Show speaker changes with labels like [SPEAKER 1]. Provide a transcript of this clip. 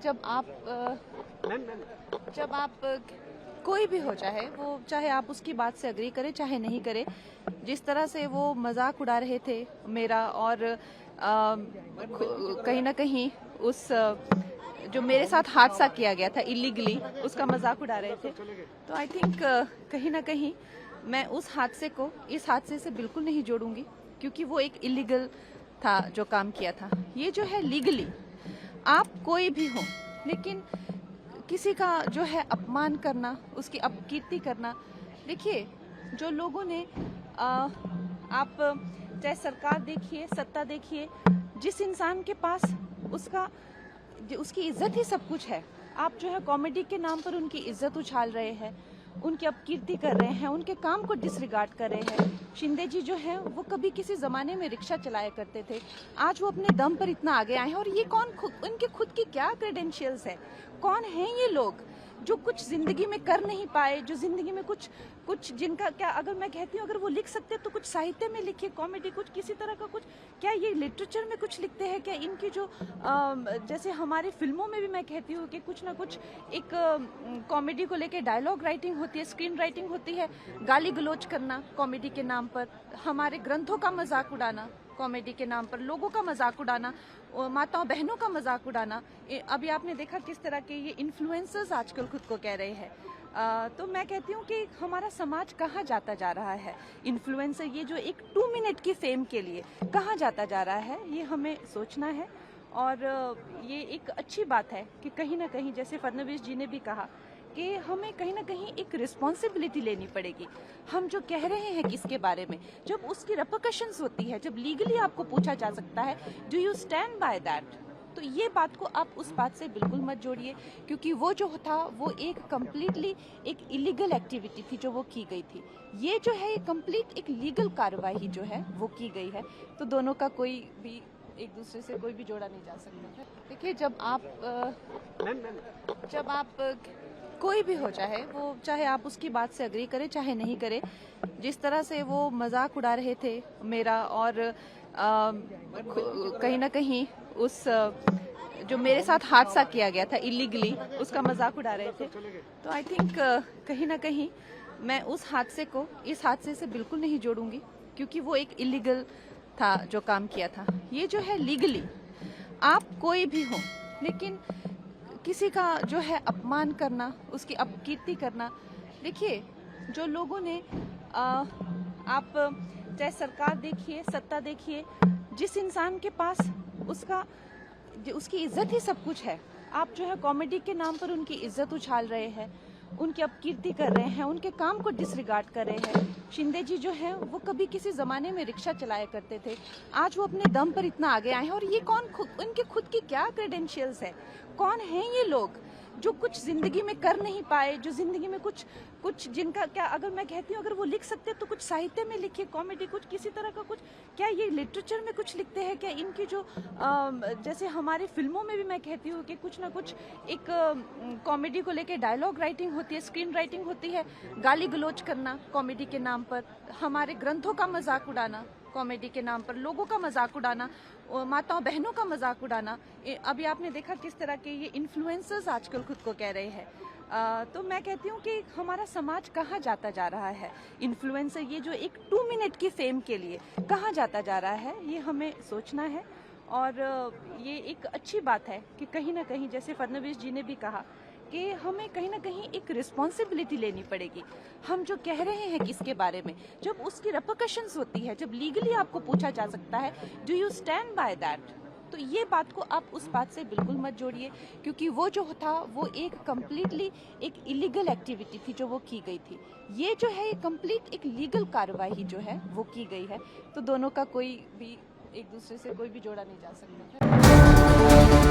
[SPEAKER 1] जब आप कोई भी हो, चाहे आप उसकी बात से अग्री करें चाहे नहीं करें, जिस तरह से वो मजाक उड़ा रहे थे मेरा और कहीं ना कहीं उस जो मेरे साथ हादसा किया गया था इलीगली, उसका मजाक उड़ा रहे थे, तो आई थिंक कहीं ना कहीं मैं उस हादसे को इस हादसे से बिल्कुल नहीं जोड़ूंगी, क्योंकि वो एक इलीगल था जो काम किया था। ये जो है लीगली, आप कोई भी हो, लेकिन किसी का जो है अपमान करना, उसकी अपकीर्ति करना, देखिए जो लोगों ने आप चाहे सरकार देखिए, सत्ता देखिए, जिस इंसान के पास उसकी इज्जत ही सब कुछ है, आप जो है कॉमेडी के नाम पर उनकी इज्जत उछाल रहे हैं, उनकी अपकीर्ति कर रहे हैं, उनके काम को डिसरिगार्ड कर रहे हैं। शिंदे जी जो है वो कभी किसी जमाने में रिक्शा चलाया करते थे, आज वो अपने दम पर इतना आगे आए हैं। और ये उनके खुद की क्या क्रेडेंशियल्स है, कौन है ये लोग जो कुछ जिंदगी में कर नहीं पाए, जो जिंदगी में कुछ जिनका क्या, अगर मैं कहती हूँ अगर वो लिख सकते तो कुछ साहित्य में लिखिए, कॉमेडी कुछ किसी तरह का कुछ, क्या ये लिटरेचर में कुछ लिखते हैं क्या? इनकी जो जैसे हमारे फिल्मों में भी मैं कहती हूँ कि कुछ ना कुछ एक कॉमेडी को लेके डायलॉग राइटिंग होती है, स्क्रीन राइटिंग होती है, गाली गलौज करना कॉमेडी के नाम पर, हमारे ग्रंथों का मजाक उड़ाना कॉमेडी के नाम पर, लोगों का मजाक उड़ाना, माताओं बहनों का मजाक उड़ाना। अभी आपने देखा किस तरह के ये इन्फ्लुएंसर्स आजकल खुद को कह रहे हैं। तो मैं कहती हूँ कि हमारा समाज कहाँ जाता जा रहा है। इन्फ्लुएंसर ये जो एक 2 मिनट की फेम के लिए कहाँ जाता जा रहा है, ये हमें सोचना है। और ये एक अच्छी बात है कि कहीं ना कहीं, जैसे फडणवीस जी ने भी कहा कि हमें कहीं ना कहीं एक रिस्पॉन्सिबिलिटी लेनी पड़ेगी। हम जो कह रहे हैं किसके बारे में, जब उसकी रेपरकशंस होती है, जब लीगली आपको पूछा जा सकता है, do you stand by that, तो ये बात को आप उस बात से बिल्कुल मत जोड़िए, क्योंकि वो जो था वो एक कंप्लीटली एक इलीगल एक्टिविटी थी जो वो की गई थी। ये जो है ये कंप्लीट एक लीगल कार्रवाई जो है वो की गई है, तो दोनों का कोई भी एक दूसरे से कोई भी जोड़ा नहीं जा सकता। देखिए जब आप कोई भी हो, चाहे आप उसकी बात से अग्री करें चाहे नहीं करें, जिस तरह से वो मजाक उड़ा रहे थे मेरा और कहीं ना कहीं उस जो मेरे साथ हादसा किया गया था इलीगली, उसका मजाक उड़ा रहे थे, तो आई थिंक कहीं ना कहीं मैं उस हादसे को इस हादसे से बिल्कुल नहीं जोड़ूंगी, क्योंकि वो एक इलीगल था जो काम किया था। ये जो है लीगली, आप कोई भी हो, लेकिन किसी का जो है अपमान करना, उसकी अपकीर्ति करना, देखिए जो लोगों ने आप चाहे सरकार देखिए, सत्ता देखिए, जिस इंसान के पास उसकी इज्जत ही सब कुछ है, आप जो है कॉमेडी के नाम पर उनकी इज्जत उछाल रहे हैं, उनकी अपकीर्ति कर रहे हैं, उनके काम को डिसरिगार्ड कर रहे हैं। शिंदे जी जो है वो कभी किसी जमाने में रिक्शा चलाया करते थे, आज वो अपने दम पर इतना आगे आए हैं। और ये उनके खुद की क्या क्रेडेंशियल्स है, कौन है ये लोग जो कुछ जिंदगी में कर नहीं पाए, जो जिंदगी में कुछ जिनका क्या, अगर मैं कहती हूँ अगर वो लिख सकते तो कुछ साहित्य में लिखिए, कॉमेडी कुछ किसी तरह का कुछ, क्या ये लिटरेचर में कुछ लिखते हैं क्या? इनकी जो जैसे हमारे फिल्मों में भी मैं कहती हूँ कि कुछ ना कुछ एक कॉमेडी को लेके डायलॉग राइटिंग होती है, स्क्रीन राइटिंग होती है, गाली गलौज करना कॉमेडी के नाम पर, हमारे ग्रंथों का मजाक उड़ाना कॉमेडी के नाम पर, लोगों का मजाक उड़ाना, माताओं बहनों का मजाक उड़ाना। अभी आपने देखा किस तरह के ये इन्फ्लुएंसर्स आजकल खुद को कह रहे हैं। तो मैं कहती हूँ कि हमारा समाज कहाँ जाता जा रहा है। इन्फ्लुएंसर ये जो एक 2 मिनट की फेम के लिए कहाँ जाता जा रहा है, ये हमें सोचना है। और ये एक अच्छी बात है कि कहीं ना कहीं, जैसे फडणवीस जी ने भी कहा कि हमें कहीं ना कहीं एक रिस्पॉन्सिबिलिटी लेनी पड़ेगी। हम जो कह रहे हैं किसके बारे में, जब उसकी रेपरकशंस होती है, जब लीगली आपको पूछा जा सकता है, do you stand by that, तो ये बात को आप उस बात से बिल्कुल मत जोड़िए, क्योंकि वो जो था वो एक कंप्लीटली एक इलीगल एक्टिविटी थी जो वो की गई थी। ये जो है ये कंप्लीट एक लीगल कार्रवाई जो है वो की गई है, तो दोनों का कोई भी एक दूसरे से कोई भी जोड़ा नहीं जा सकता।